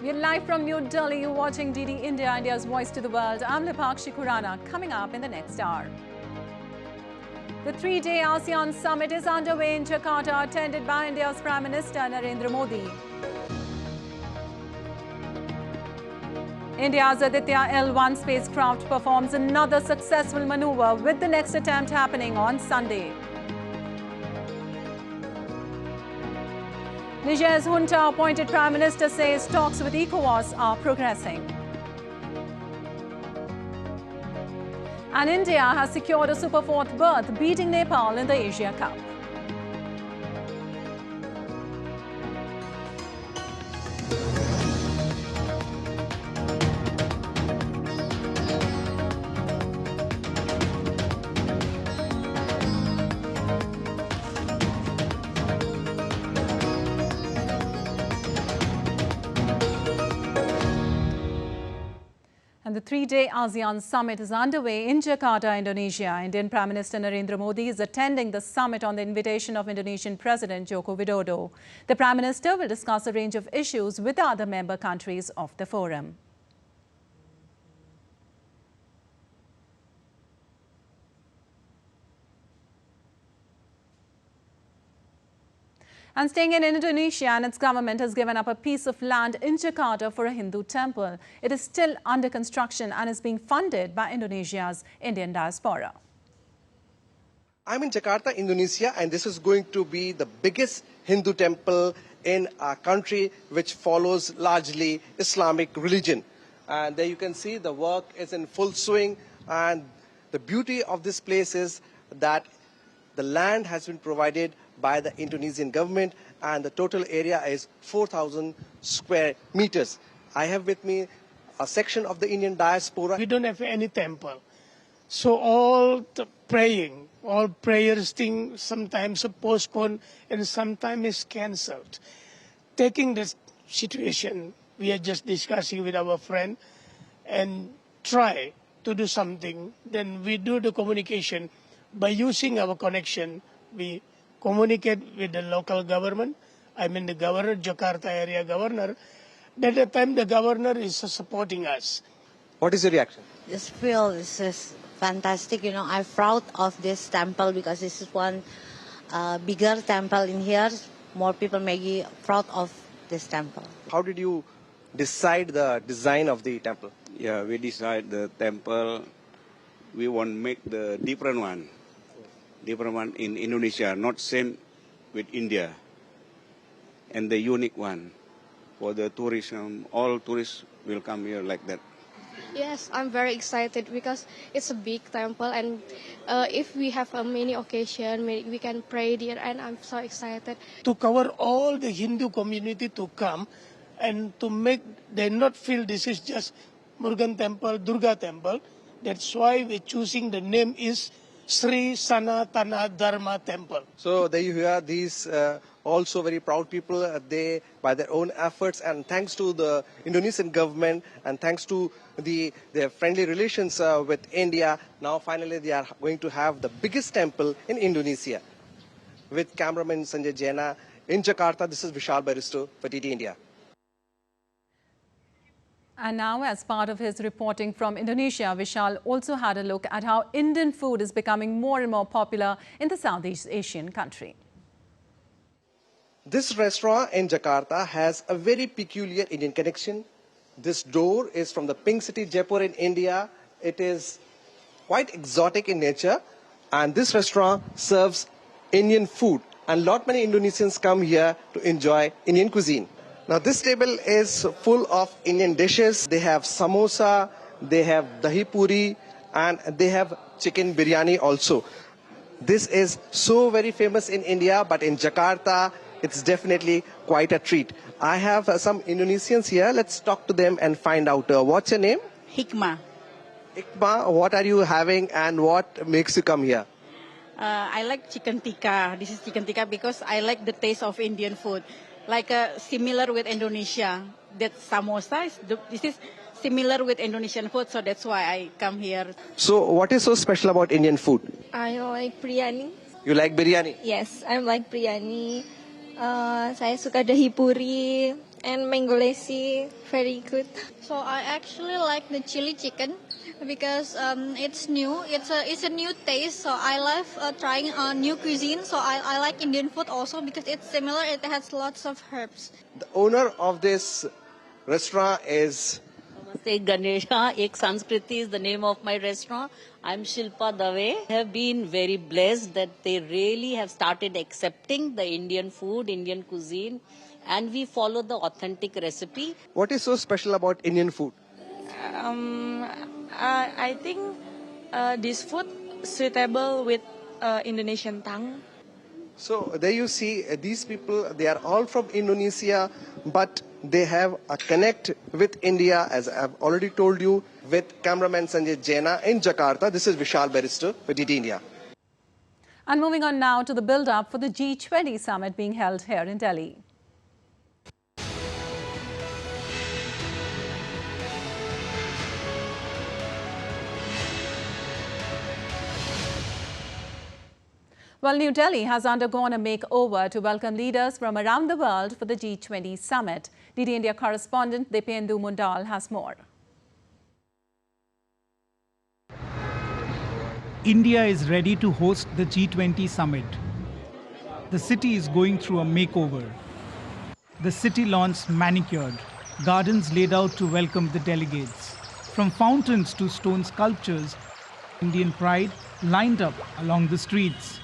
We're live from New Delhi. You're watching DD India, India's voice to the world. I'm Lipakshi Khurana. Coming up in the next hour. The three-day ASEAN Summit is underway in Jakarta, attended by India's Prime Minister Narendra Modi. India's Aditya L1 spacecraft performs another successful maneuver, with the next attempt happening on Sunday. Niger's junta-appointed Prime Minister says talks with ECOWAS are progressing. And India has secured a Super Fourth berth, beating Nepal in the Asia Cup. And the three-day ASEAN Summit is underway in Jakarta, Indonesia. Indian Prime Minister Narendra Modi is attending the summit on the invitation of Indonesian President Joko Widodo. The Prime Minister will discuss a range of issues with the other member countries of the forum. And staying in Indonesia, and its government has given up a piece of land in Jakarta for a Hindu temple. It is still under construction and is being funded by Indonesia's Indian diaspora. I'm in Jakarta, Indonesia, and this is going to be the biggest Hindu temple in our country, which follows largely Islamic religion. And there you can see the work is in full swing, and the beauty of this place is that the land has been provided by the Indonesian government, and the total area is 4,000 square meters. I have with me a section of the Indian diaspora. We don't have any temple. So all the praying, all prayers thing sometimes are postponed and sometimes is cancelled. Taking this situation, we are just discussing with our friend and try to do something. Then we do the communication by using our connection. We communicate with the local government. I mean the governor, Jakarta area governor. At the time the governor is supporting us. What is your reaction? This feel this is fantastic. You know, I'm proud of this temple because this is one bigger temple in here. More people may be proud of this temple. How did you decide the design of the temple? Yeah, we decide the temple. We want to make the different one in Indonesia, not same with India, and the unique one for the tourism. All tourists will come here like that. Yes, I'm very excited because it's a big temple, and if we have a many occasion, we can pray there, and I'm so excited. To cover all the Hindu community to come and to make them not feel this is just Murugan temple, Durga temple. That's why we're choosing the name is Sri Sanatana Dharma Temple. So there you hear these also very proud people. They, by their own efforts and thanks to the Indonesian government and thanks to their friendly relations with India, now finally they are going to have the biggest temple in Indonesia. With cameraman Sanjay Jaina in Jakarta, this is Vishal Baristo for DD India. And now, as part of his reporting from Indonesia, Vishal also had a look at how Indian food is becoming more and more popular in the Southeast Asian country. This restaurant in Jakarta has a very peculiar Indian connection. This door is from the Pink City, Jaipur in India. It is quite exotic in nature, and this restaurant serves Indian food. And many Indonesians come here to enjoy Indian cuisine. Now this table is full of Indian dishes. They have samosa, they have dahi puri, and they have chicken biryani also. This is so very famous in India, but in Jakarta, it's definitely quite a treat. I have some Indonesians here. Let's talk to them and find out. What's your name? Hikmah. Hikmah, what are you having and what makes you come here? I like chicken tikka. This is chicken tikka because I like the taste of Indian food. Like similar with Indonesia. That samosa, this is similar with Indonesian food, so that's why I come here. So what is so special about Indian food? I like biryani. You like biryani? Yes, I like biryani. Saya suka dahi puri and mango lassi, very good. So I actually like the chili chicken because it's new. It's a new taste. So I love trying new cuisine. So I like Indian food also because it's similar. It has lots of herbs. The owner of this restaurant is Namaste Ganesha, Ek Sanskriti is the name of my restaurant. I'm Shilpa Dave. I have been very blessed that they really have started accepting the Indian food, Indian cuisine, and we follow the authentic recipe. What is so special about Indian food? I think this food suitable with Indonesian tongue. So there you see these people, they are all from Indonesia, but they have a connect with India, as I've already told you, with cameraman Sanjay Jaina in Jakarta. This is Vishal Barrister for DD India. And moving on now to the build-up for the G20 summit being held here in Delhi. Well, New Delhi has undergone a makeover to welcome leaders from around the world for the G20 summit. DD India correspondent Dipendu Mundal has more. India is ready to host the G20 summit. The city is going through a makeover. The city lawns manicured, gardens laid out to welcome the delegates. From fountains to stone sculptures, Indian pride lined up along the streets.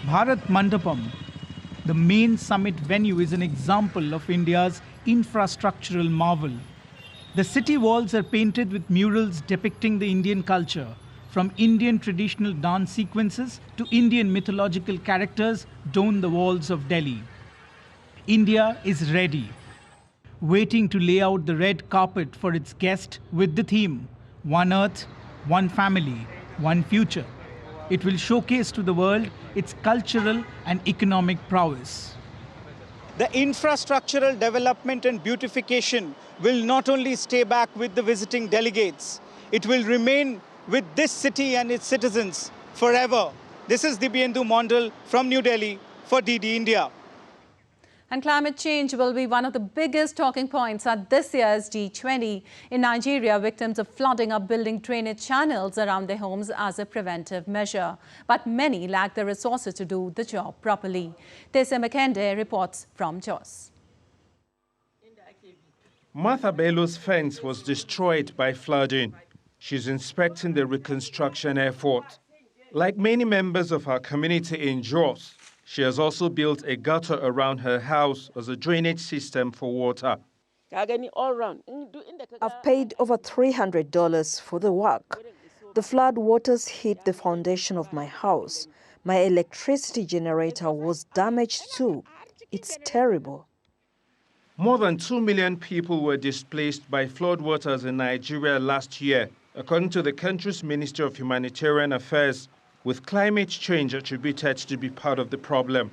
Bharat Mandapam, the main summit venue, is an example of India's infrastructural marvel. The city walls are painted with murals depicting the Indian culture, from Indian traditional dance sequences to Indian mythological characters adorn the walls of Delhi. India is ready, waiting to lay out the red carpet for its guest with the theme, One Earth, One Family, One Future. It will showcase to the world its cultural and economic prowess. The infrastructural development and beautification will not only stay back with the visiting delegates, it will remain with this city and its citizens forever. This is Dipendu Mondal from New Delhi for DD India. And climate change will be one of the biggest talking points at this year's G20. In Nigeria, victims of flooding are building drainage channels around their homes as a preventive measure. But many lack the resources to do the job properly. Tese Makende reports from Jos. Martha Bello's fence was destroyed by flooding. She's inspecting the reconstruction effort. Like many members of her community in Jos, she has also built a gutter around her house as a drainage system for water. I've paid over $300 for the work. The flood waters hit the foundation of my house. My electricity generator was damaged too. It's terrible. More than 2 million people were displaced by floodwaters in Nigeria last year, according to the country's Ministry of Humanitarian Affairs, with climate change attributed to be part of the problem.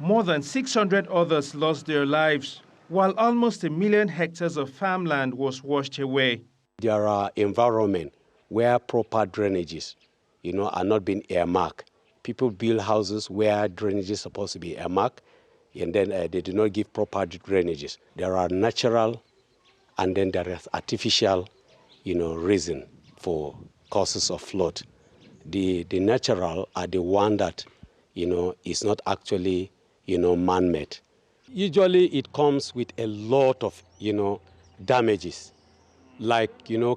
More than 600 others lost their lives, while almost 1 million hectares of farmland was washed away. There are environments where proper drainages, are not being earmarked. People build houses where drainage is supposed to be earmarked, and then they do not give proper drainages. There are natural, and then there is artificial, reason for causes of flood. The natural are the one that, is not actually, man-made. Usually it comes with a lot of, damages, like,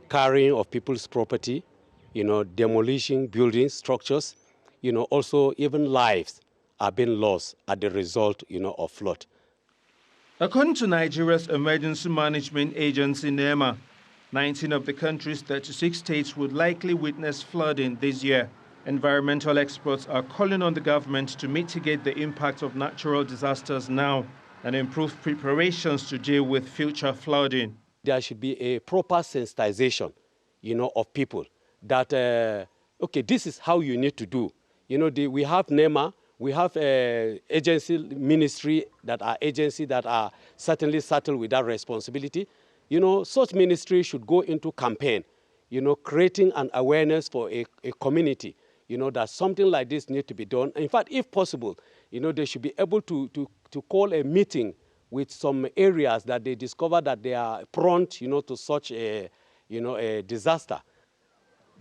carrying of people's property, demolishing buildings, structures, also even lives are being lost as the result, of flood. According to Nigeria's Emergency Management Agency, NEMA, 19 of the country's 36 states would likely witness flooding this year. Environmental experts are calling on the government to mitigate the impact of natural disasters now and improve preparations to deal with future flooding. There should be a proper sensitization, of people that, okay, this is how you need to do. We have NEMA, we have agency ministry that are agencies that are certainly settled with that responsibility. Such ministry should go into campaign, creating an awareness for a community, that something like this needs to be done. In fact, if possible, they should be able to call a meeting with some areas that they discover that they are prone, to such a disaster.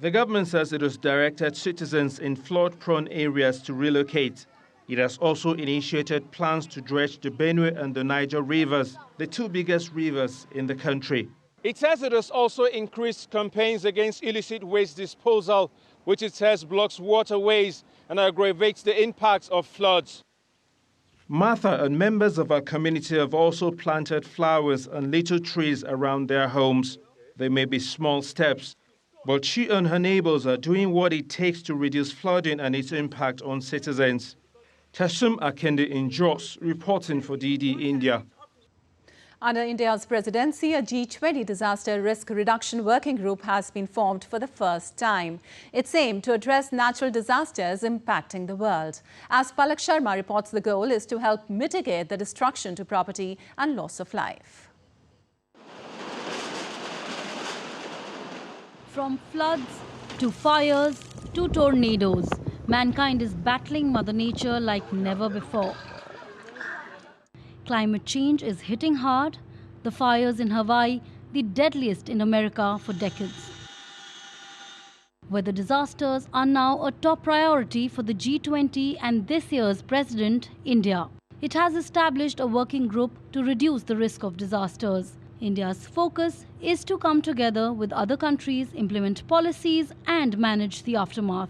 The government says it has directed citizens in flood-prone areas to relocate. It has also initiated plans to dredge the Benue and the Niger rivers, the two biggest rivers in the country. It says it has also increased campaigns against illicit waste disposal, which it says blocks waterways and aggravates the impacts of floods. Martha and members of our community have also planted flowers and little trees around their homes. They may be small steps, but she and her neighbors are doing what it takes to reduce flooding and its impact on citizens. Tasum Akende in Jos, reporting for DD India. Under India's presidency, a G20 disaster risk reduction working group has been formed for the first time. It's aimed to address natural disasters impacting the world. As Palak Sharma reports, the goal is to help mitigate the destruction to property and loss of life. From floods to fires to tornadoes, mankind is battling Mother Nature like never before. Climate change is hitting hard. The fires in Hawaii, the deadliest in America for decades. Weather disasters are now a top priority for the G20 and this year's president, India. It has established a working group to reduce the risk of disasters. India's focus is to come together with other countries, implement policies and manage the aftermath.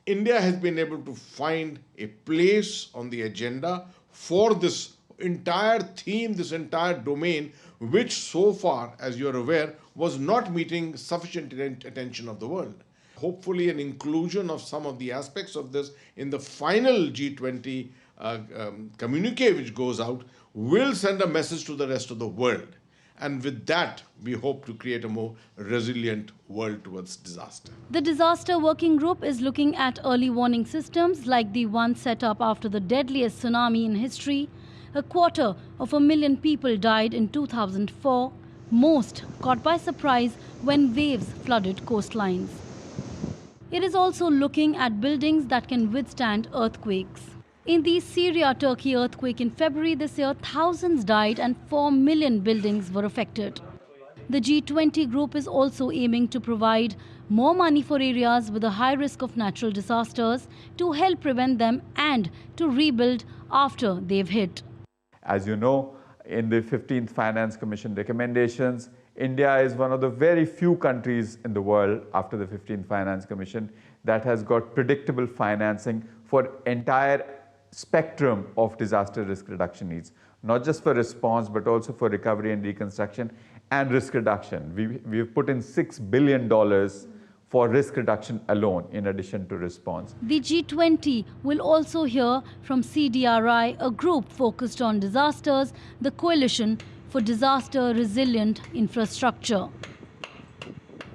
India has been able to find a place on the agenda for this entire theme, this entire domain, which so far, as you're aware, was not meeting sufficient attention of the world. Hopefully an inclusion of some of the aspects of this in the final G20 communique which goes out will send a message to the rest of the world. And with that, we hope to create a more resilient world towards disaster. The disaster working group is looking at early warning systems like the one set up after the deadliest tsunami in history. 250,000 people died in 2004, most caught by surprise when waves flooded coastlines. It is also looking at buildings that can withstand earthquakes. In the Syria-Turkey earthquake in February this year, thousands died and 4 million buildings were affected. The G20 group is also aiming to provide more money for areas with a high risk of natural disasters to help prevent them and to rebuild after they've hit. As you know, in the 15th Finance Commission recommendations, India is one of the very few countries in the world after the 15th Finance Commission that has got predictable financing for entire spectrum of disaster risk reduction needs, not just for response, but also for recovery and reconstruction and risk reduction. We've put in $6 billion for risk reduction alone, in addition to response. The G20 will also hear from CDRI, a group focused on disasters, the Coalition for Disaster Resilient Infrastructure.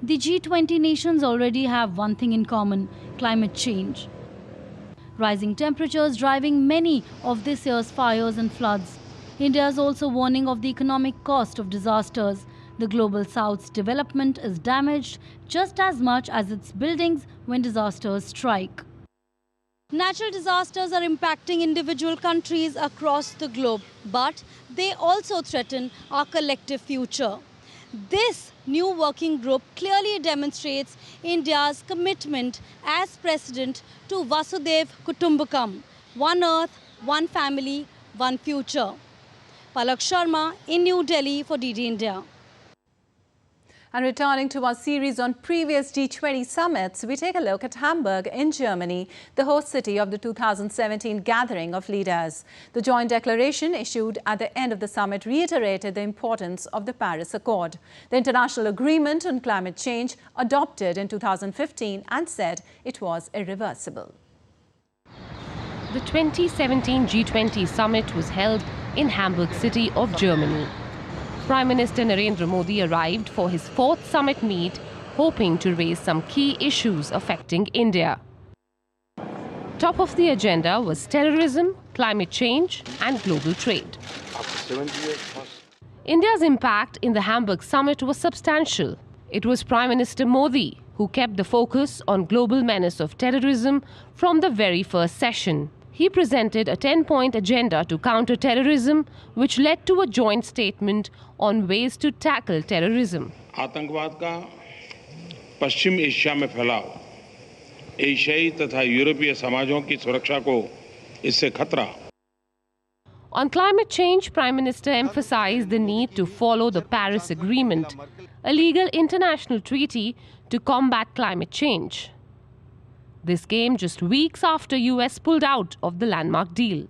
The G20 nations already have one thing in common: climate change. Rising temperatures driving many of this year's fires and floods. India is also warning of the economic cost of disasters. The Global South's development is damaged just as much as its buildings when disasters strike. Natural disasters are impacting individual countries across the globe, but they also threaten our collective future. This new working group clearly demonstrates India's commitment as president to Vasudhaiv Kutumbakam, one earth, one family, one future. Palak Sharma in New Delhi for DD India. And returning to our series on previous G20 summits, we take a look at Hamburg in Germany, the host city of the 2017 gathering of leaders. The joint declaration issued at the end of the summit reiterated the importance of the Paris Accord, the international agreement on climate change adopted in 2015, and said it was irreversible. The 2017 G20 summit was held in Hamburg city of Germany. Prime Minister Narendra Modi arrived for his fourth summit meet, hoping to raise some key issues affecting India. Top of the agenda was terrorism, climate change and global trade. India's impact in the Hamburg summit was substantial. It was Prime Minister Modi who kept the focus on global menace of terrorism from the very first session. he presented a 10-point agenda to counter terrorism, which led to a joint statement on ways to tackle terrorism. आतंकवाद का पश्चिम Asia में फैलाव, एशियाई तथा यूरोपीय समाजों की सुरक्षा को इससे खतरा. On climate change, Prime Minister emphasized the need to follow the Paris Agreement, a legal international treaty to combat climate change. This came just weeks after US pulled out of the landmark deal.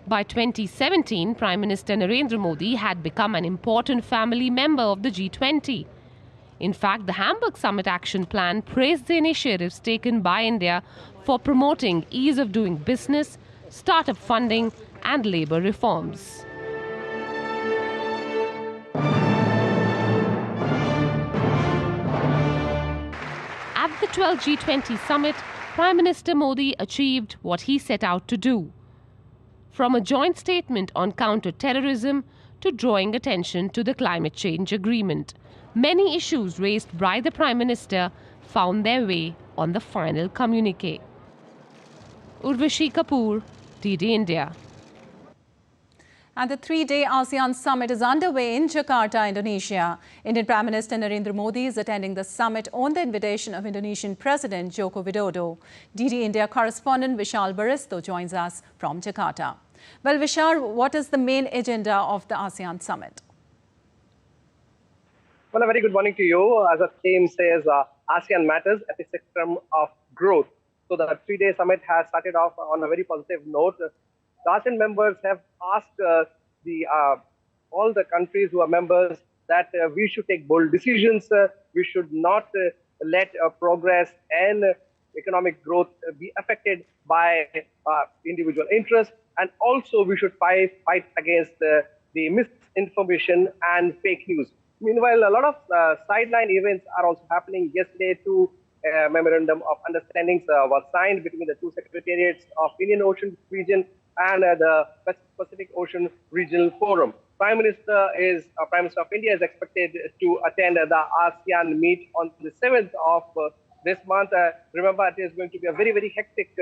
By 2017, Prime Minister Narendra Modi had become an important family member of the G20. In fact, the Hamburg Summit Action Plan praised the initiatives taken by India for promoting ease of doing business, startup funding, and labor reforms. At the 12th G20 summit, Prime Minister Modi achieved what he set out to do. From a joint statement on counter-terrorism to drawing attention to the climate change agreement, many issues raised by the Prime Minister found their way on the final communique. Urvashi Kapoor, DD India. And the three-day ASEAN Summit is underway in Jakarta, Indonesia. Indian Prime Minister Narendra Modi is attending the summit on the invitation of Indonesian President Joko Widodo. DD India correspondent Vishal Baristo joins us from Jakarta. Well, Vishal, what is the main agenda of the ASEAN Summit? Well, a very good morning to you. As the theme says, ASEAN matters at the spectrum of growth. So the three-day summit has started off on a very positive note. The ASEAN members have asked all the countries who are members that we should take bold decisions. We should not let progress and economic growth be affected by individual interests. And also we should fight against the misinformation and fake news. Meanwhile, a lot of sideline events are also happening. Yesterday, two memorandum of understandings was signed between the two secretariats of Indian Ocean region and the Pacific Ocean Regional Forum. Prime Minister of India is expected to attend the ASEAN meet on the 7th of this month. Remember, it is going to be a very, very hectic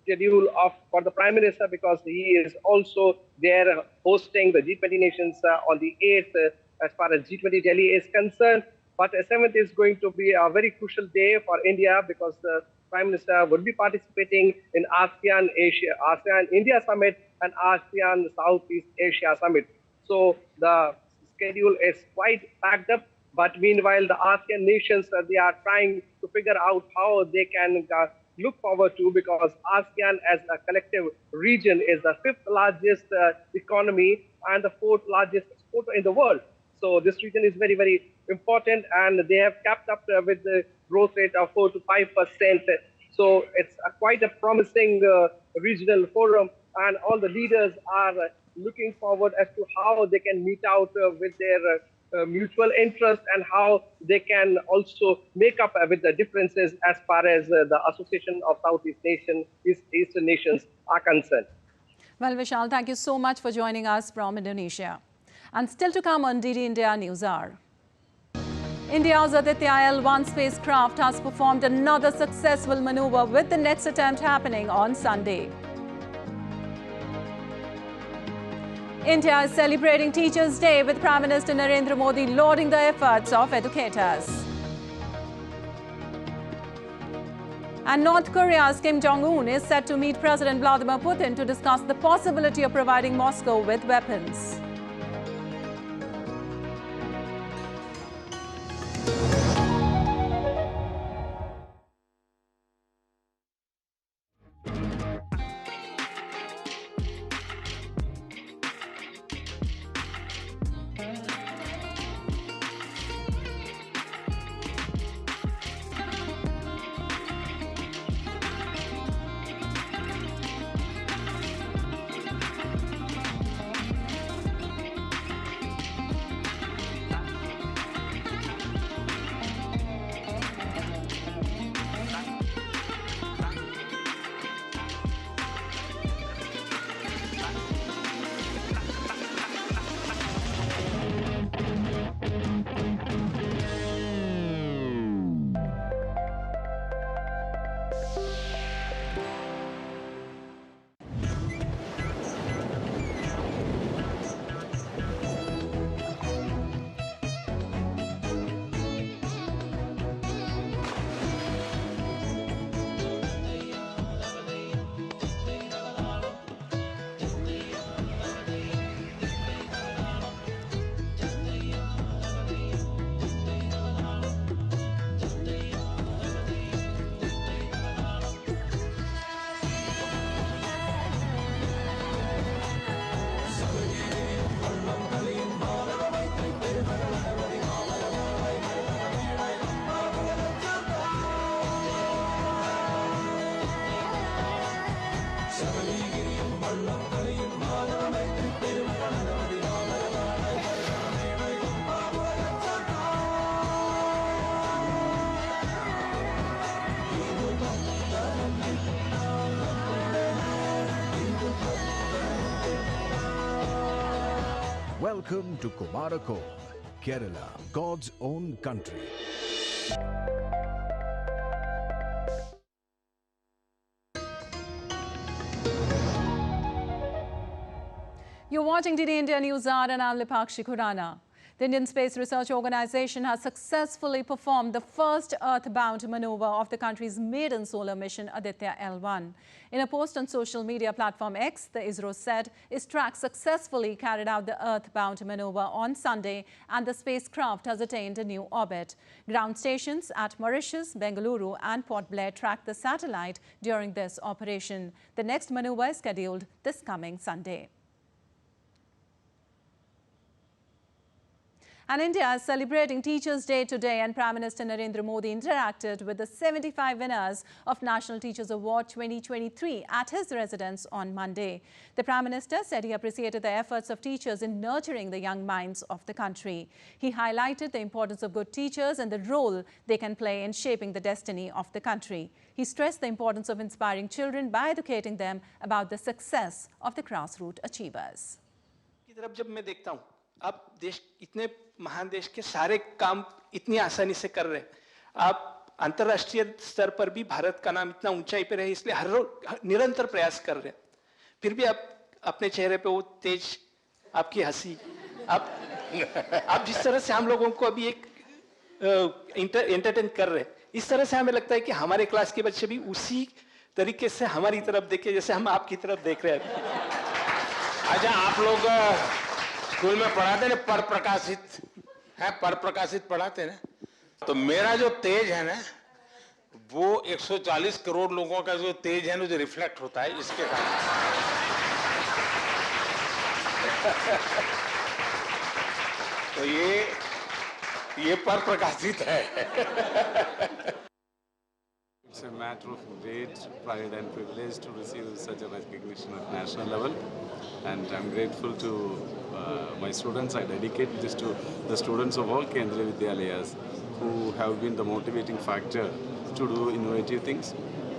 schedule for the Prime Minister because he is also there hosting the G20 nations on the 8th as far as G20 Delhi is concerned. But the 7th is going to be a very crucial day for India because the Prime Minister would be participating in ASEAN India Summit and ASEAN Southeast Asia Summit. So the schedule is quite packed up. But meanwhile, the ASEAN nations, they are trying to figure out how they can look forward to, because ASEAN as a collective region is the 5th largest economy and the 4th largest exporter in the world. So this region is very, very important, and they have capped up with the growth rate of 4 to 5%. So it's quite a promising regional forum, and all the leaders are looking forward as to how they can meet out with their mutual interest and how they can also make up with the differences as far as the Association of Southeast Asian Nations are concerned. Well, Vishal, thank you so much for joining us from Indonesia. And still to come on DD India News Hour. India's Aditya L1 spacecraft has performed another successful maneuver with the next attempt happening on Sunday. India is celebrating Teachers' Day with Prime Minister Narendra Modi lauding the efforts of educators. And North Korea's Kim Jongun is set to meet President Vladimir Putin to discuss the possibility of providing Moscow with weapons. Welcome to Kumarakon, Kerala, God's own country. You're watching DD India News Hour and I'm Lipakshi Khurana. The Indian Space Research Organization has successfully performed the first earthbound maneuver of the country's maiden solar mission, Aditya L1. In a post on social media platform X, the ISRO said its track successfully carried out the earthbound maneuver on Sunday and the spacecraft has attained a new orbit. Ground stations at Mauritius, Bengaluru and Port Blair tracked the satellite during this operation. The next maneuver is scheduled this coming Sunday. And India is celebrating Teachers' Day today, and Prime Minister Narendra Modi interacted with the 75 winners of National Teachers Award 2023 at his residence on Monday. The Prime Minister said he appreciated the efforts of teachers in nurturing the young minds of the country. He highlighted the importance of good teachers and the role they can play in shaping the destiny of the country. He stressed the importance of inspiring children by educating them about the success of the grassroots achievers. आप देश इतने महान देश के सारे काम इतनी आसानी से कर रहे हैं, आप अंतर्राष्ट्रीय स्तर पर भी भारत का नाम इतना ऊंचाई पे रहे, इसलिए हर रोज निरंतर प्रयास कर रहे हैं, फिर भी आप अपने चेहरे पे वो तेज, आपकी हंसी, आप जिस तरह से हम लोगों को अभी एक एंटरटेन कर रहे हैं, इस तरह से हमें लगता है कि हमारे क्लास के बच्चे भी उसी तरीके से हमारी तरफ देखें जैसे हम आपकी तरफ देख रहे हैं। अच्छा, आप लोग स्कूल में पढ़ाते ना, पर प्रकाशित पढ़ाते ना, तो मेरा जो तेज है ना, वो 140 करोड़ लोगों का जो तेज है ना, जो रिफ्लेक्ट होता है इसके कारण। तो ये पर प्रकाशित है। It's a matter of great pride and privilege to receive such a recognition at national level, and I'm grateful to my students. I dedicate this to the students of all Kendriya Vidyalayas who have been the motivating factor to do innovative things,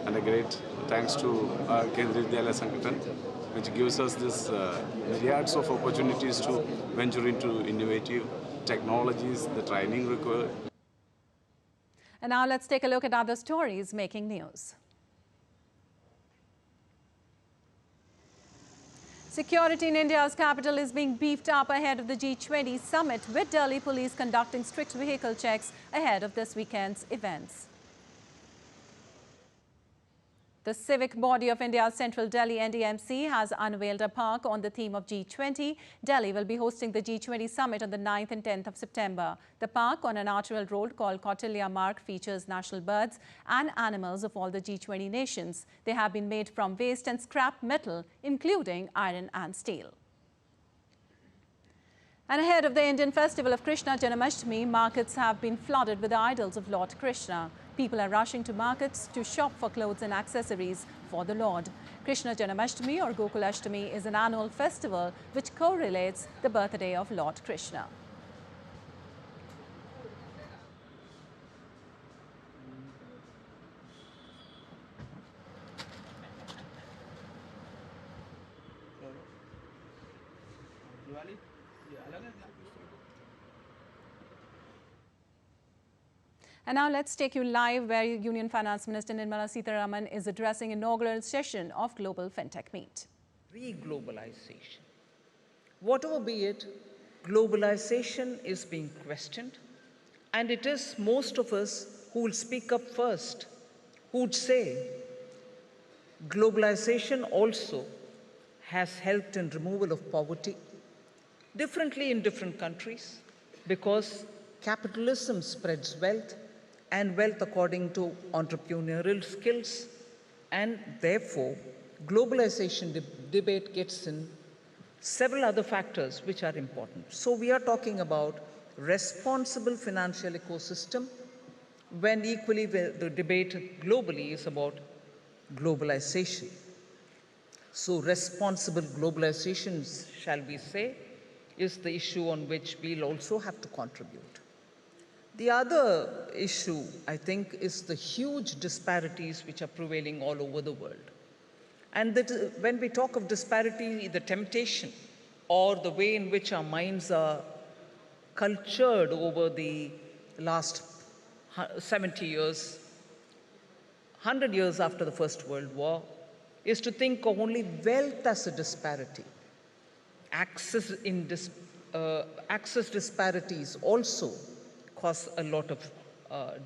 and a great thanks to our Kendriya Vidyalaya Sangathan, which gives us this myriads of opportunities to venture into innovative technologies, the training required. And now let's take a look at other stories making news. Security in India's capital is being beefed up ahead of the G20 Summit, with Delhi police conducting strict vehicle checks ahead of this weekend's events. The civic body of India's Central Delhi NDMC has unveiled a park on the theme of G20. Delhi will be hosting the G20 Summit on the 9th and 10th of September. The park on a natural road called Kautilya Marg features national birds and animals of all the G20 nations. They have been made from waste and scrap metal, including iron and steel. And ahead of the Indian festival of Krishna Janmashtami, markets have been flooded with the idols of Lord Krishna. People are rushing to markets to shop for clothes and accessories for the Lord. Krishna Janmashtami or Gokulashtami is an annual festival which correlates the birthday of Lord Krishna. And now let's take you live where Union Finance Minister Nirmala Sitharaman is addressing inaugural session of Global Fintech Meet. Re-globalization. Whatever be it, globalization is being questioned, and it is most of us who will speak up first, who would say globalization also has helped in removal of poverty, differently in different countries, because capitalism spreads wealth, and wealth according to entrepreneurial skills, and therefore globalization debate gets in several other factors which are important. So we are talking about responsible financial ecosystem, when equally the debate globally is about globalization. So responsible globalization, shall we say, is the issue on which we'll also have to contribute. The other issue, I think, is the huge disparities which are prevailing all over the world. And that when we talk of disparity, the temptation or the way in which our minds are cultured over the last 70 years, 100 years after the First World War, is to think of only wealth as a disparity. Access disparities also cause a lot of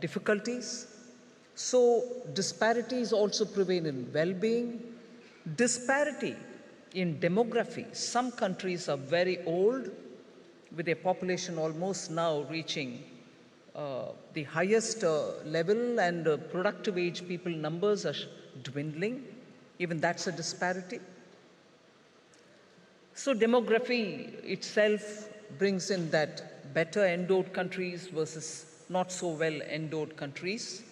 difficulties. So disparities also prevail in well-being. Disparity in demography. Some countries are very old, with their population almost now reaching the highest level, and productive age people numbers are dwindling. Even that's a disparity. So demography itself brings in that better endowed countries versus not so well endowed countries.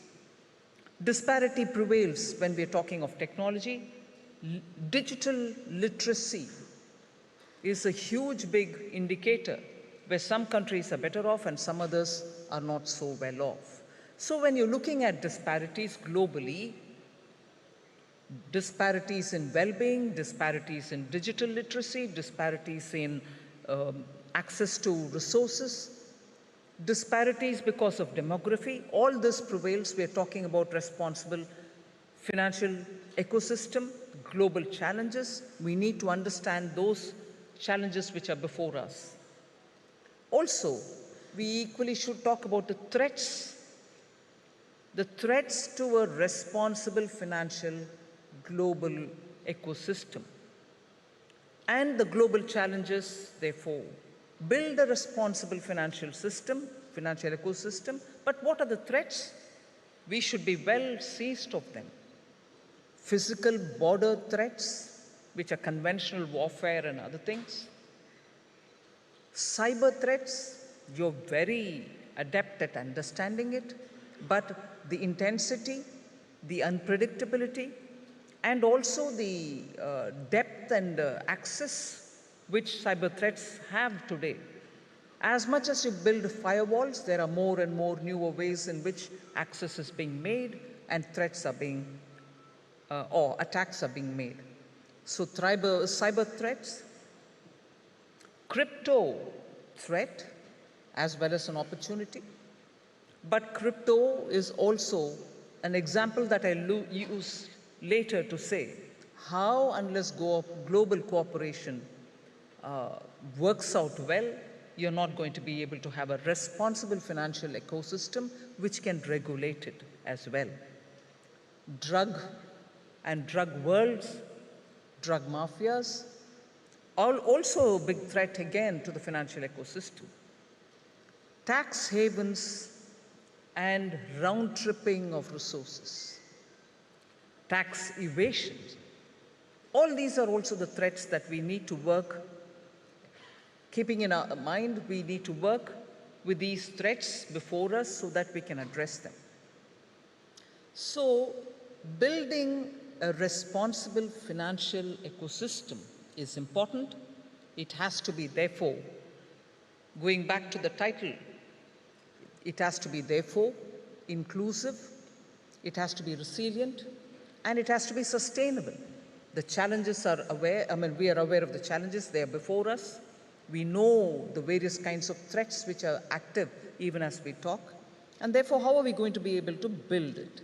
Disparity prevails when we're talking of technology. Digital literacy is a huge big indicator where some countries are better off and some others are not so well off. So when you're looking at disparities globally, disparities in well-being, disparities in digital literacy, disparities in access to resources, disparities because of demography, all this prevails. We're talking about responsible financial ecosystem, global challenges. We need to understand those challenges which are before us. Also, we equally should talk about the threats to a responsible financial global ecosystem. And the global challenges, therefore, build a responsible financial system, financial ecosystem. But what are the threats? We should be well seized of them. Physical border threats, which are conventional warfare and other things. Cyber threats, you're very adept at understanding it, but the intensity, the unpredictability, and also the depth and access which cyber threats have today. As much as you build firewalls, there are more and more newer ways in which access is being made and threats are being, or attacks are being made. So cyber threats, crypto threat, as well as an opportunity. But crypto is also an example that I use later to say how, unless global cooperation works out well, you're not going to be able to have a responsible financial ecosystem which can regulate it as well. Drug and drug worlds, drug mafias, also a big threat again to the financial ecosystem. Tax havens and round-tripping of resources, tax evasion. All these are also the threats that we need to work. Keeping in our mind, we need to work with these threats before us so that we can address them. So, building a responsible financial ecosystem is important. It has to be, therefore, going back to the title, it has to be, therefore, inclusive, it has to be resilient, and it has to be sustainable. The challenges are we are aware of the challenges, they are before us. We know the various kinds of threats which are active even as we talk, and therefore, how are we going to be able to build it?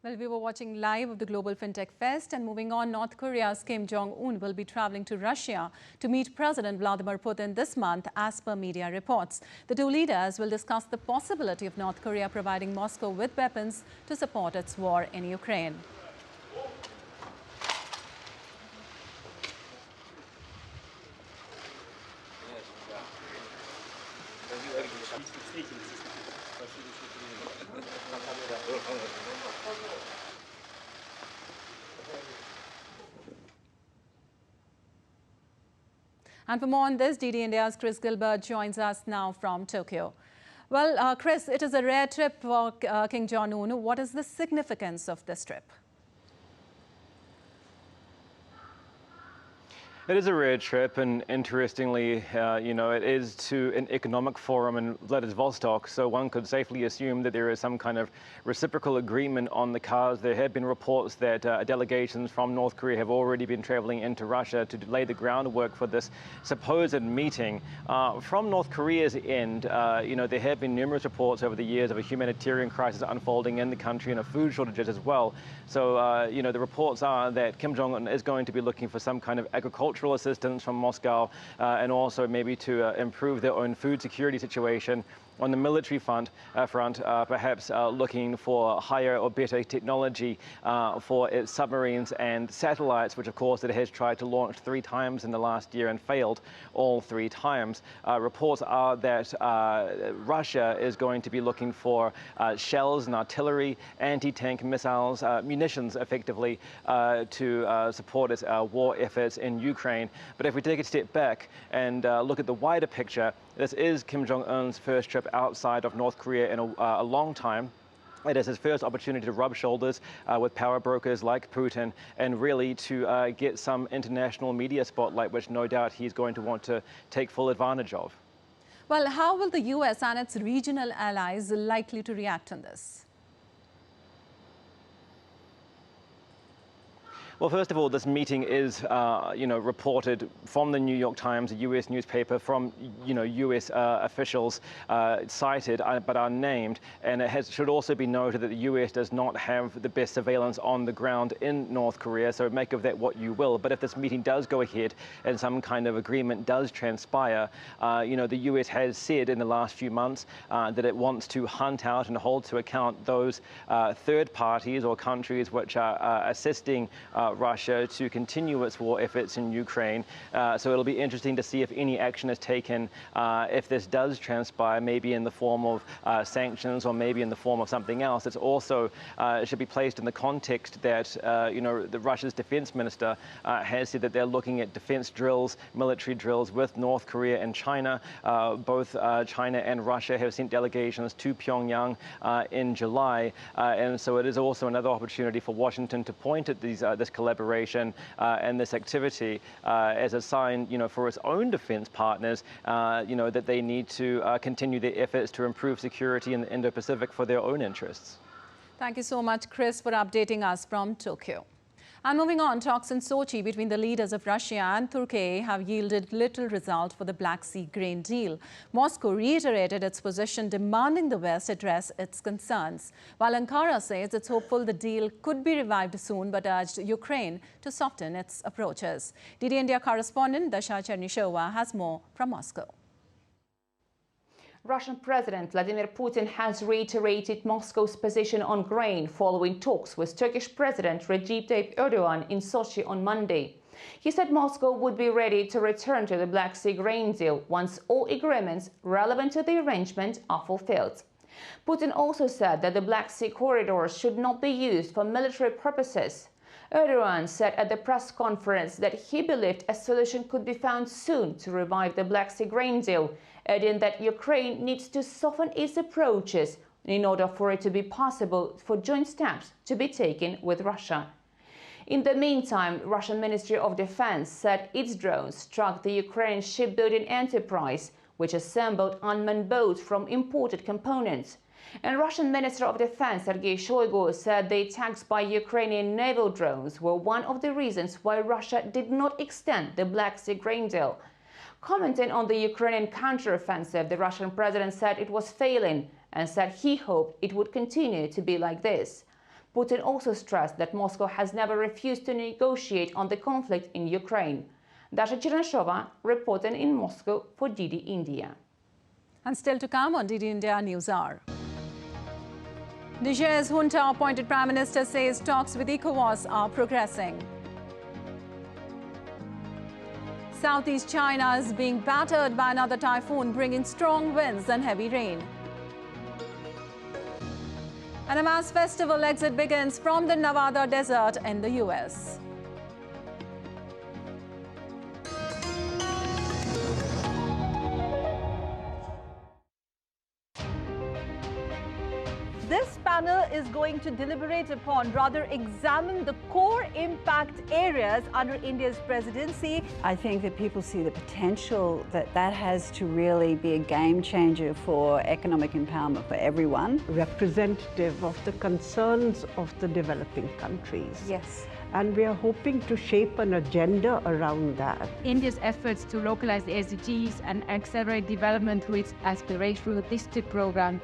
Well, we were watching live of the Global Fintech Fest, and moving on, North Korea's Kim Jong-un will be traveling to Russia to meet President Vladimir Putin this month, as per media reports. The two leaders will discuss the possibility of North Korea providing Moscow with weapons to support its war in Ukraine. And for more on this, DD India's Chris Gilbert joins us now from Tokyo. Well, Chris, it is a rare trip for Kim Jong-un. What is the significance of this trip? It is a rare trip, and interestingly, it is to an economic forum in Vladivostok, so one could safely assume that there is some kind of reciprocal agreement on the cards. There have been reports that delegations from North Korea have already been traveling into Russia to lay the groundwork for this supposed meeting. From North Korea's end, there have been numerous reports over the years of a humanitarian crisis unfolding in the country and of food shortages as well. So, the reports are that Kim Jong-un is going to be looking for some kind of agricultural assistance from Moscow and also maybe to improve their own food security situation. On the military front, perhaps looking for higher or better technology for its submarines and satellites, which of course it has tried to launch 3 times in the last year and failed all 3 times. Reports are that Russia is going to be looking for shells and artillery, anti-tank missiles, munitions effectively to support its war efforts in Ukraine. But if we take a step back and look at the wider picture, this is Kim Jong-un's first trip outside of North Korea in a long time. It is his first opportunity to rub shoulders with power brokers like Putin and really to get some international media spotlight, which no doubt he's going to want to take full advantage of. Well, how will the US and its regional allies likely to react on this? Well, first of all, this meeting is, reported from the New York Times, a U.S. newspaper, from, U.S. officials cited but unnamed. And it should also be noted that the U.S. does not have the best surveillance on the ground in North Korea, so make of that what you will. But if this meeting does go ahead and some kind of agreement does transpire, the U.S. has said in the last few months that it wants to hunt out and hold to account those third parties or countries which are assisting Russia to continue its war efforts in Ukraine. So it'll be interesting to see if any action is taken if this does transpire, maybe in the form of sanctions or maybe in the form of something else. It's also should be placed in the context that the Russia's defense minister has said that they're looking at defense drills, military drills with North Korea and China. Both China and Russia have sent delegations to Pyongyang in July, and so it is also another opportunity for Washington to point at this collaboration and this activity as a sign, for its own defense partners, that they need to continue their efforts to improve security in the Indo-Pacific for their own interests. Thank you so much, Chris, for updating us from Tokyo. And moving on, talks in Sochi between the leaders of Russia and Turkey have yielded little result for the Black Sea grain deal. Moscow reiterated its position, demanding the West address its concerns, while Ankara says it's hopeful the deal could be revived soon, but urged Ukraine to soften its approaches. DD India correspondent Dasha Chernyshova has more from Moscow. Russian President Vladimir Putin has reiterated Moscow's position on grain following talks with Turkish President Recep Tayyip Erdogan in Sochi on Monday. He said Moscow would be ready to return to the Black Sea grain deal once all agreements relevant to the arrangement are fulfilled. Putin also said that the Black Sea corridors should not be used for military purposes. Erdogan said at the press conference that he believed a solution could be found soon to revive the Black Sea grain deal, adding that Ukraine needs to soften its approaches in order for it to be possible for joint steps to be taken with Russia. In the meantime, Russian Ministry of Defense said its drones struck the Ukrainian shipbuilding enterprise, which assembled unmanned boats from imported components. And Russian Minister of Defense Sergei Shoigu said the attacks by Ukrainian naval drones were one of the reasons why Russia did not extend the Black Sea grain deal. Commenting on the Ukrainian counteroffensive, the Russian president said it was failing and said he hoped it would continue to be like this. Putin also stressed that Moscow has never refused to negotiate on the conflict in Ukraine. Dasha Chernyshova reporting in Moscow for DD India. And still to come on DD India News Hour. Niger's junta-appointed Prime Minister says talks with ECOWAS are progressing. Southeast China is being battered by another typhoon, bringing strong winds and heavy rain. And a mass festival exit begins from the Nevada desert in the US. This panel is going to deliberate upon, rather examine the core impact areas under India's presidency. I think that people see the potential that has to really be a game changer for economic empowerment for everyone. Representative of the concerns of the developing countries. Yes. And we are hoping to shape an agenda around that. India's efforts to localize the SDGs and accelerate development through its aspirational district program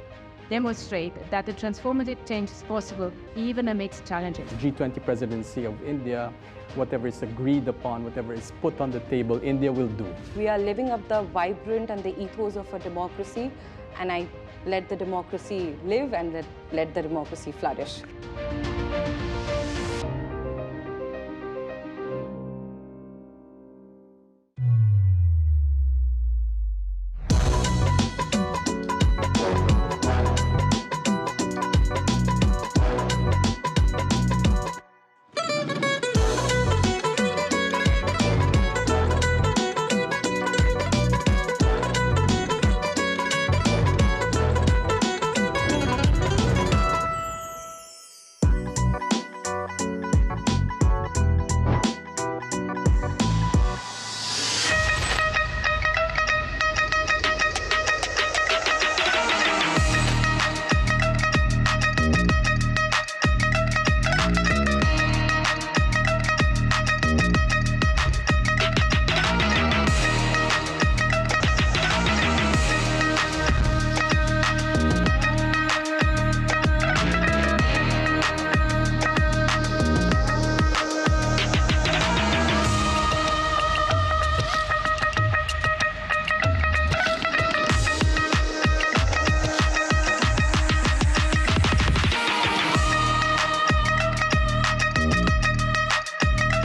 demonstrate that the transformative change is possible even amidst challenges. The G20 presidency of India, whatever is agreed upon, whatever is put on the table, India will do. We are living up the vibrant and the ethos of a democracy, and I let the democracy live and let the democracy flourish.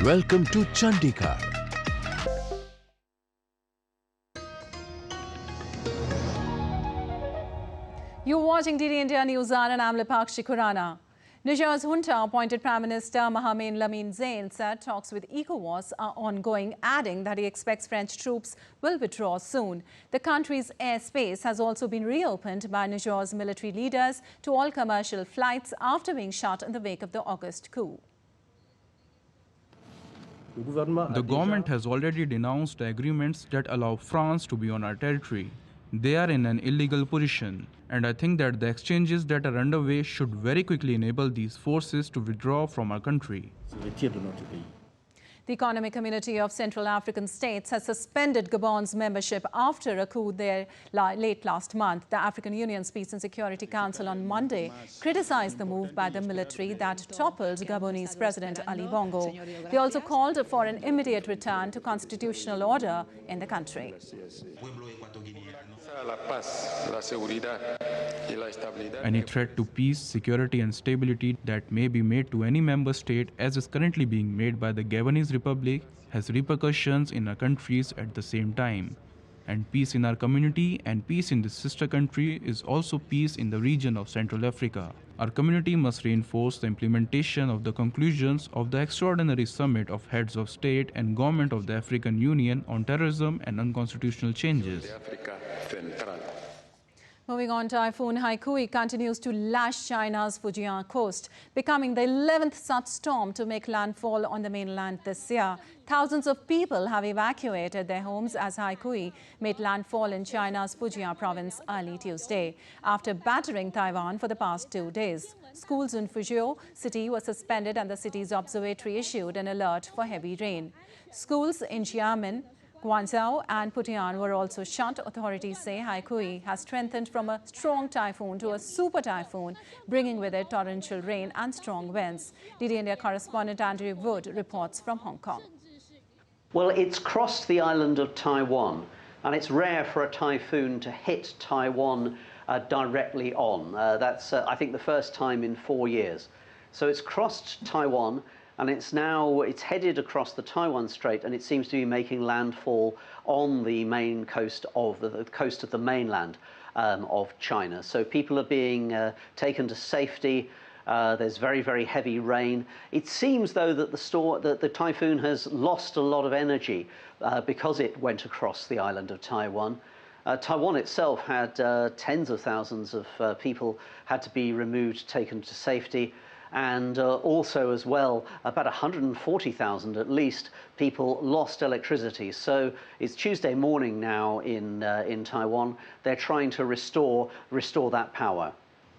Welcome to Chandigarh. You're watching DD India News Hour and I'm Lipakshi Khurana. Niger's junta appointed Prime Minister Mohamed Lamine Zein said talks with ECOWAS are ongoing, adding that he expects French troops will withdraw soon. The country's airspace has also been reopened by Niger's military leaders to all commercial flights after being shut in the wake of the August coup. The government has already denounced the agreements that allow France to be on our territory. They are in an illegal position, and I think that the exchanges that are underway should very quickly enable these forces to withdraw from our country. The Economic Community of Central African States has suspended Gabon's membership after a coup there late last month. The African Union's Peace and Security Council on Monday criticized the move by the military that toppled Gabonese President Ali Bongo. They also called for an immediate return to constitutional order in the country. Any threat to peace, security and stability that may be made to any member state, as is currently being made by the Gabonese Republic, has repercussions in our countries at the same time. And peace in our community and peace in this sister country is also peace in the region of Central Africa. Our community must reinforce the implementation of the conclusions of the extraordinary summit of heads of state and government of the African Union on terrorism and unconstitutional changes. Moving on, Typhoon Haikui continues to lash China's Fujian coast, becoming the 11th such storm to make landfall on the mainland this year. Thousands of people have evacuated their homes as Haikui made landfall in China's Fujian province early Tuesday, after battering Taiwan for the past 2 days. Schools in Fuzhou city were suspended and the city's observatory issued an alert for heavy rain. Schools in Xiamen, Guangzhou and Putian were also shut. Authorities say Haikui has strengthened from a strong typhoon to a super typhoon, bringing with it torrential rain and strong winds. DD India correspondent Andrew Wood reports from Hong Kong. Well, it's crossed the island of Taiwan, and it's rare for a typhoon to hit Taiwan directly on. That's, I think, the first time in 4 years. So it's crossed Taiwan, and it's headed across the Taiwan Strait, and it seems to be making landfall on the main coast of the mainland of China. So people are being taken to safety. There's very, very heavy rain. It seems, though, that the typhoon has lost a lot of energy because it went across the island of Taiwan. Taiwan itself had tens of thousands of people had to be removed, taken to safety, and also as well about 140,000 at least people lost electricity. So it's Tuesday morning now in Taiwan. They're trying to restore that power.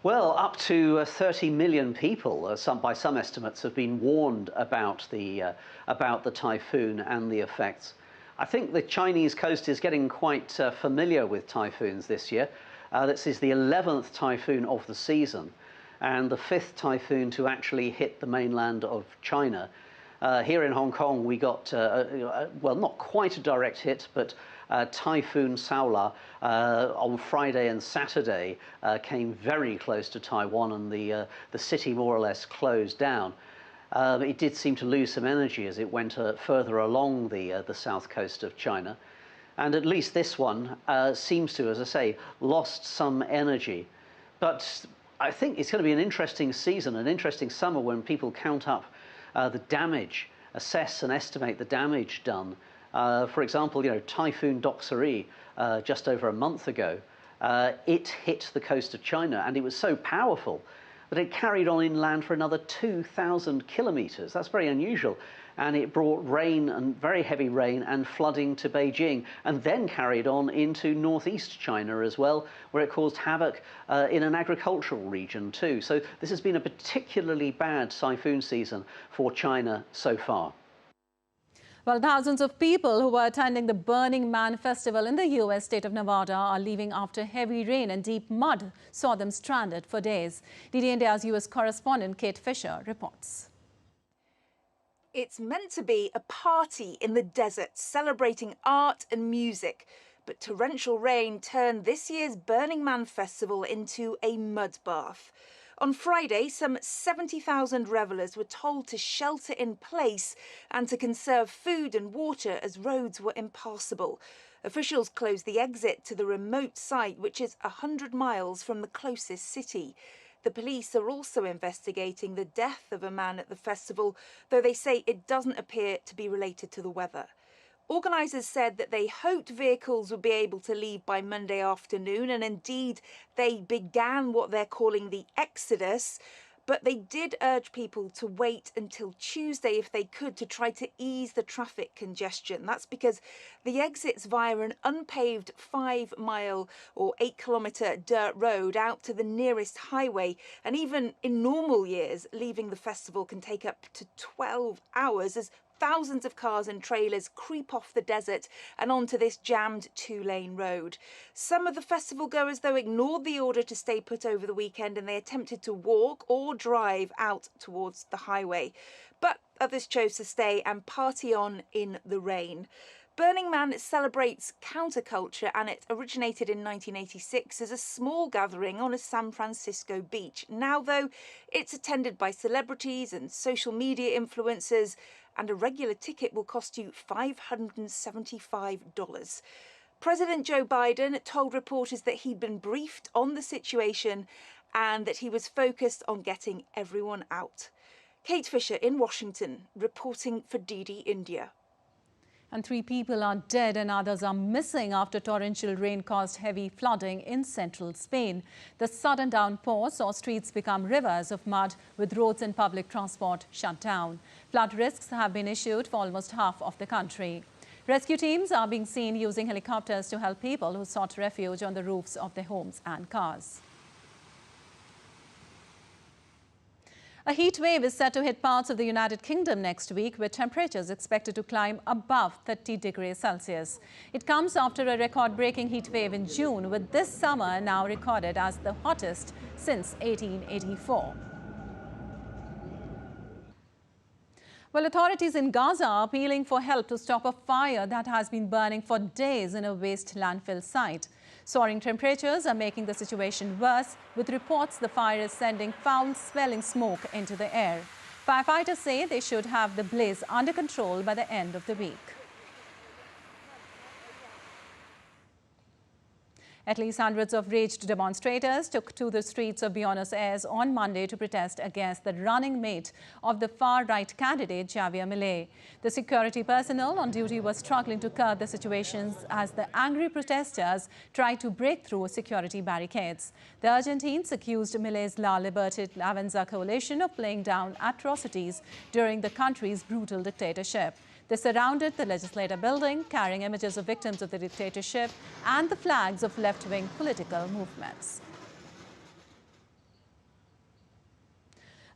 Well, up to 30 million people, by some estimates, have been warned about the typhoon and the effects. I think the Chinese coast is getting quite familiar with typhoons this year. This is the 11th typhoon of the season and the 5th typhoon to actually hit the mainland of China. Here in Hong Kong, we got, well, not quite a direct hit, but Typhoon Saola on Friday and Saturday came very close to Taiwan, and the city more or less closed down. It did seem to lose some energy as it went further along the south coast of China. And at least this one seems to, as I say, lost some energy. But I think it's going to be an interesting season, an interesting summer when people count up the damage, assess and estimate the damage done. For example, Typhoon Doksuri, just over a month ago, it hit the coast of China, and it was so powerful that it carried on inland for another 2,000 kilometers. That's very unusual. And it brought rain, and very heavy rain and flooding to Beijing, and then carried on into northeast China as well, where it caused havoc in an agricultural region too. So this has been a particularly bad typhoon season for China so far. Well, thousands of people who were attending the Burning Man festival in the U.S. state of Nevada are leaving after heavy rain and deep mud saw them stranded for days. DD India's U.S. correspondent Kate Fisher reports. It's meant to be a party in the desert, celebrating art and music. But torrential rain turned this year's Burning Man festival into a mud bath. On Friday, some 70,000 revellers were told to shelter in place and to conserve food and water as roads were impassable. Officials closed the exit to the remote site, which is 100 miles from the closest city. The police are also investigating the death of a man at the festival, though they say it doesn't appear to be related to the weather. Organisers said that they hoped vehicles would be able to leave by Monday afternoon, and indeed they began what they're calling the exodus, but they did urge people to wait until Tuesday if they could to try to ease the traffic congestion. That's because the exit's via an unpaved 5-mile or 8-kilometre dirt road out to the nearest highway, and even in normal years, leaving the festival can take up to 12 hours as thousands of cars and trailers creep off the desert and onto this jammed 2-lane road. Some of the festival goers, though, ignored the order to stay put over the weekend and they attempted to walk or drive out towards the highway. But others chose to stay and party on in the rain. Burning Man celebrates counterculture, and it originated in 1986 as a small gathering on a San Francisco beach. Now, though, it's attended by celebrities and social media influencers, and a regular ticket will cost you $575. President Joe Biden told reporters that he'd been briefed on the situation and that he was focused on getting everyone out. Kate Fisher in Washington, reporting for DD India. And 3 people are dead and others are missing after torrential rain caused heavy flooding in central Spain. The sudden downpour saw streets become rivers of mud, with roads and public transport shut down. Flood risks have been issued for almost half of the country. Rescue teams are being seen using helicopters to help people who sought refuge on the roofs of their homes and cars. A heat wave is set to hit parts of the United Kingdom next week, with temperatures expected to climb above 30 degrees Celsius. It comes after a record-breaking heat wave in June, with this summer now recorded as the hottest since 1884. Well, authorities in Gaza are appealing for help to stop a fire that has been burning for days in a waste landfill site. Soaring temperatures are making the situation worse, with reports the fire is sending foul-smelling smoke into the air. Firefighters say they should have the blaze under control by the end of the week. At least hundreds of raged demonstrators took to the streets of Buenos Aires on Monday to protest against the running mate of the far-right candidate Javier Milei. The security personnel on duty were struggling to curb the situations as the angry protesters tried to break through security barricades. The Argentines accused Milei's La Libertad Avanza coalition of playing down atrocities during the country's brutal dictatorship. They surrounded the legislative building, carrying images of victims of the dictatorship and the flags of left-wing political movements.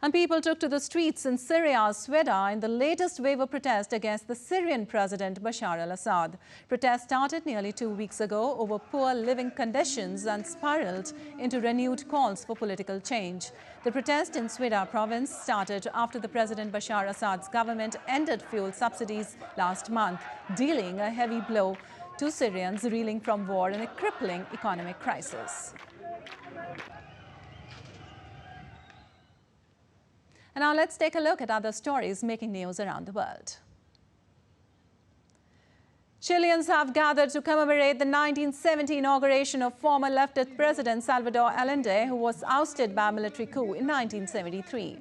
And people took to the streets in Syria's Sweda in the latest wave of protest against the Syrian President Bashar al-Assad. Protests started nearly 2 weeks ago over poor living conditions and spiraled into renewed calls for political change. The protest in Sweda province started after the President Bashar Assad's government ended fuel subsidies last month, dealing a heavy blow to Syrians reeling from war and a crippling economic crisis. And now let's take a look at other stories making news around the world. Chileans have gathered to commemorate the 1970 inauguration of former leftist President Salvador Allende, who was ousted by a military coup in 1973.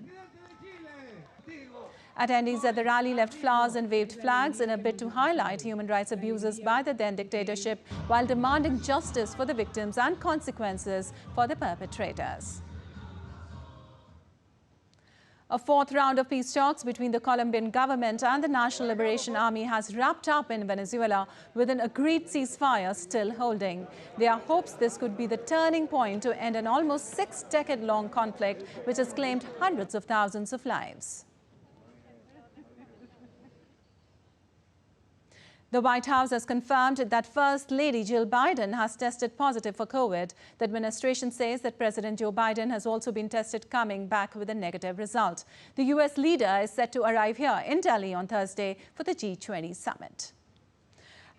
Attendees at the rally left flowers and waved flags in a bid to highlight human rights abuses by the then dictatorship while demanding justice for the victims and consequences for the perpetrators. A fourth round of peace talks between the Colombian government and the National Liberation Army has wrapped up in Venezuela with an agreed ceasefire still holding. There are hopes this could be the turning point to end an almost 6-decade-long conflict which has claimed hundreds of thousands of lives. The White House has confirmed that First Lady Jill Biden has tested positive for COVID. The administration says that President Joe Biden has also been tested, coming back with a negative result. The U.S. leader is set to arrive here in Delhi on Thursday for the G20 Summit.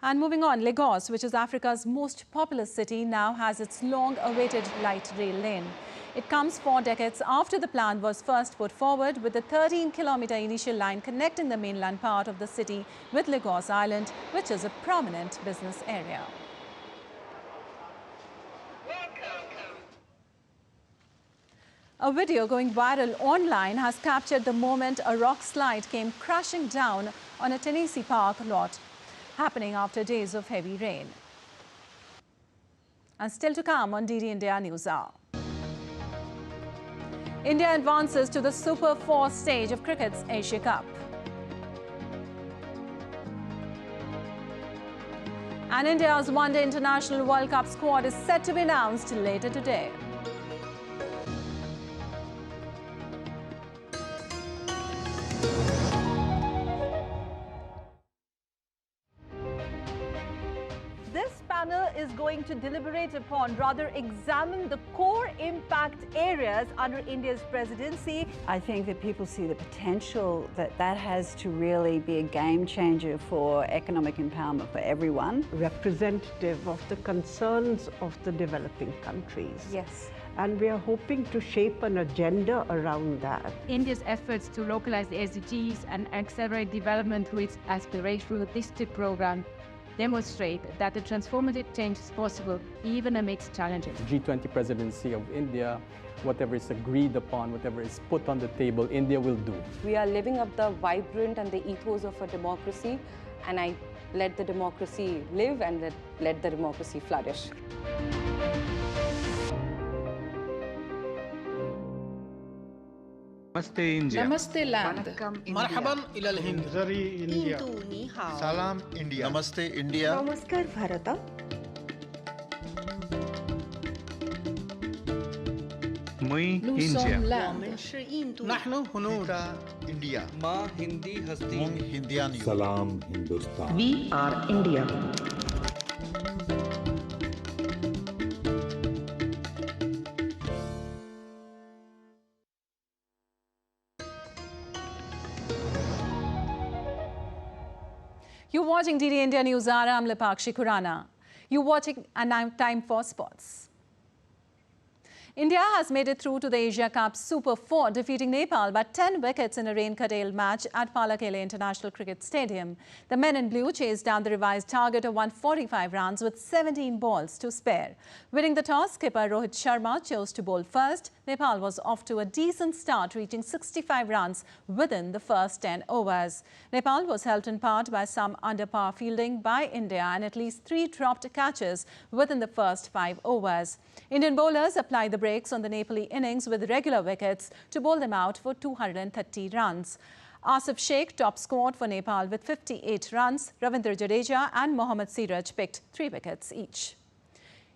And moving on, Lagos, which is Africa's most populous city, now has its long-awaited light rail lane. It comes 4 decades after the plan was first put forward, with the 13-kilometer initial line connecting the mainland part of the city with Lagos Island, which is a prominent business area. A video going viral online has captured the moment a rock slide came crashing down on a Tennessee Park lot, happening after days of heavy rain. And still to come on DD India News Hour. India advances to the Super 4 stage of cricket's Asia Cup. And India's One-Day International World Cup squad is set to be announced later today. This panel is going to deliberate upon, rather examine the core impact areas under India's presidency. I think that people see the potential that that has to really be a game changer for economic empowerment for everyone. Representative of the concerns of the developing countries. Yes. And we are hoping to shape an agenda around that. India's efforts to localize the SDGs and accelerate development through its aspirational district program demonstrate that the transformative change is possible even amidst challenges. The G20 presidency of India, whatever is agreed upon, whatever is put on the table, India will do. We are living up the vibrant and the ethos of a democracy, and I let the democracy live and let the democracy flourish. Namaste India. Namaste land. Marhaban ila al-Hind. Zari India. Ni hao. Salam India. Namaste India. Namaskar Bharata. Muy India. Nahnu hunud. India. Ma Hindi hasti. Mung Hindian. Salam Hindustan. We are India. You're watching DD India News Hour. I'm Lipakshi Khurana. You're watching, and now time for sports. India has made it through to the Asia Cup Super 4, defeating Nepal by 10 wickets in a rain-curtailed match at Palakele International Cricket Stadium. The men in blue chased down the revised target of 145 runs with 17 balls to spare. Winning the toss, skipper Rohit Sharma chose to bowl first. Nepal was off to a decent start, reaching 65 runs within the first 10 overs. Nepal was helped in part by some under-par fielding by India and at least 3 dropped catches within the first 5 overs. Indian bowlers applied the brakes on the Nepali innings with regular wickets to bowl them out for 230 runs. Asif Sheikh top scored for Nepal with 58 runs. Ravindra Jadeja and Mohammad Siraj picked 3 wickets each.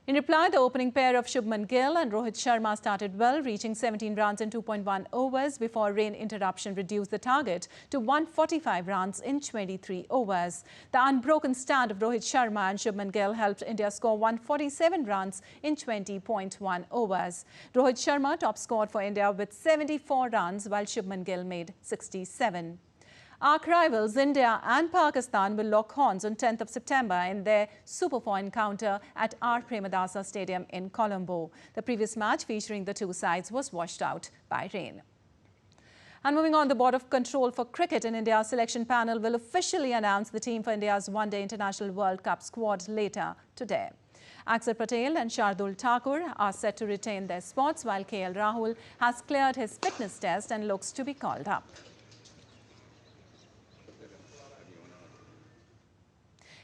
In reply, the opening pair of Shubman Gill and Rohit Sharma started well, reaching 17 runs in 2.1 overs before rain interruption reduced the target to 145 runs in 23 overs. The unbroken stand of Rohit Sharma and Shubman Gill helped India score 147 runs in 20.1 overs. Rohit Sharma top scored for India with 74 runs, while Shubman Gill made 67. Arch rivals India and Pakistan will lock horns on 10th of September in their Super 4 encounter at R. Premadasa Stadium in Colombo. The previous match featuring the two sides was washed out by rain. And moving on, the Board of Control for Cricket in India's selection panel will officially announce the team for India's one-day International World Cup squad later today. Axar Patel and Shardul Thakur are set to retain their spots, while KL Rahul has cleared his fitness test and looks to be called up.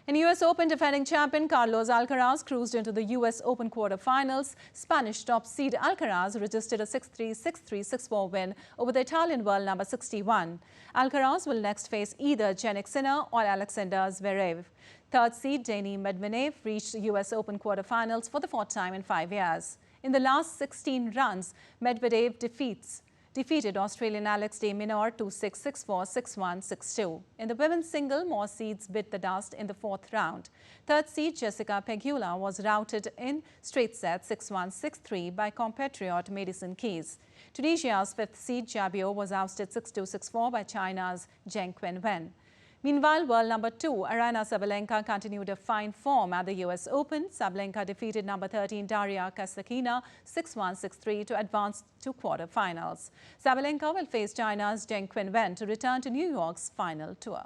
In US Open, defending champion Carlos Alcaraz cruised into the US Open quarterfinals. Spanish top seed Alcaraz registered a 6-3, 6-3, 6-4 win over the Italian world number 61. Alcaraz will next face either Jannik Sinner or Alexander Zverev. Third seed Dani Medvedev reached US Open quarterfinals for the 4th time in 5 years. In the last 16 runs, Medvedev defeated Australian Alex de Minaur 2-6, 6-4, 6-1, 6-2. In the women's single, more seeds bit the dust in the 4th round. Third seed Jessica Pegula was routed in straight sets 6-1, 6-3 by compatriot Madison Keys. Tunisia's 5th seed Jabio was ousted 6-2, 6-4 by China's Zheng Quanwen. Meanwhile, world number 2 Aryna Sabalenka continued a fine form at the US Open. Sabalenka defeated number 13 Daria Kasatkina 6-1, 6-3 to advance to quarterfinals. Sabalenka will face China's Zheng Quanwen to return to New York's final tour.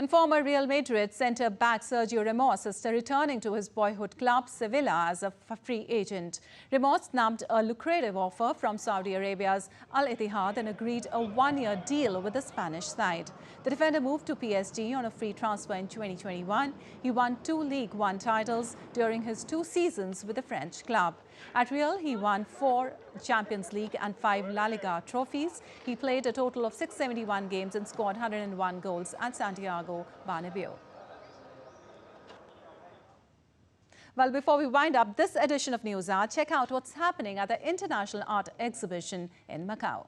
And former Real Madrid centre-back Sergio Ramos is returning to his boyhood club Sevilla as a free agent. Ramos nabbed a lucrative offer from Saudi Arabia's Al Ittihad and agreed a one-year deal with the Spanish side. The defender moved to PSG on a free transfer in 2021. He won 2 League One titles during his 2 seasons with the French club. At Real, he won 4 Champions League and 5 La Liga trophies. He played a total of 671 games and scored 101 goals at Santiago Bernabeu. Well, before we wind up this edition of News Hour, check out what's happening at the International Art Exhibition in Macau.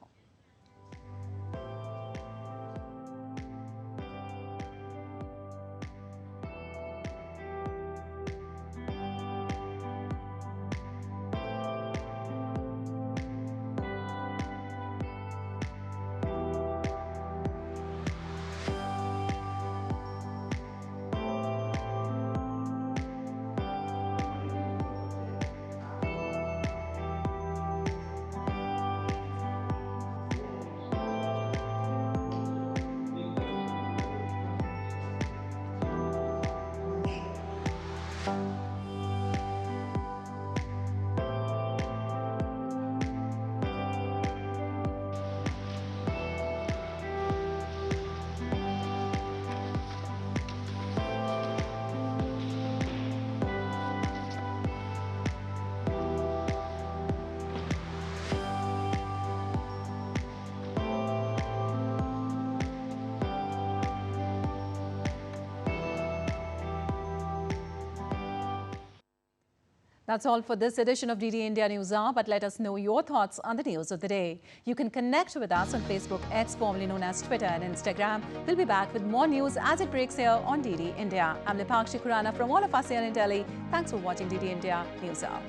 That's all for this edition of DD India News Hour, but let us know your thoughts on the news of the day. You can connect with us on Facebook X, formerly known as Twitter, and Instagram. We'll be back with more news as it breaks here on DD India. I'm Lipakshi Khurana from all of us here in Delhi. Thanks for watching DD India News Hour.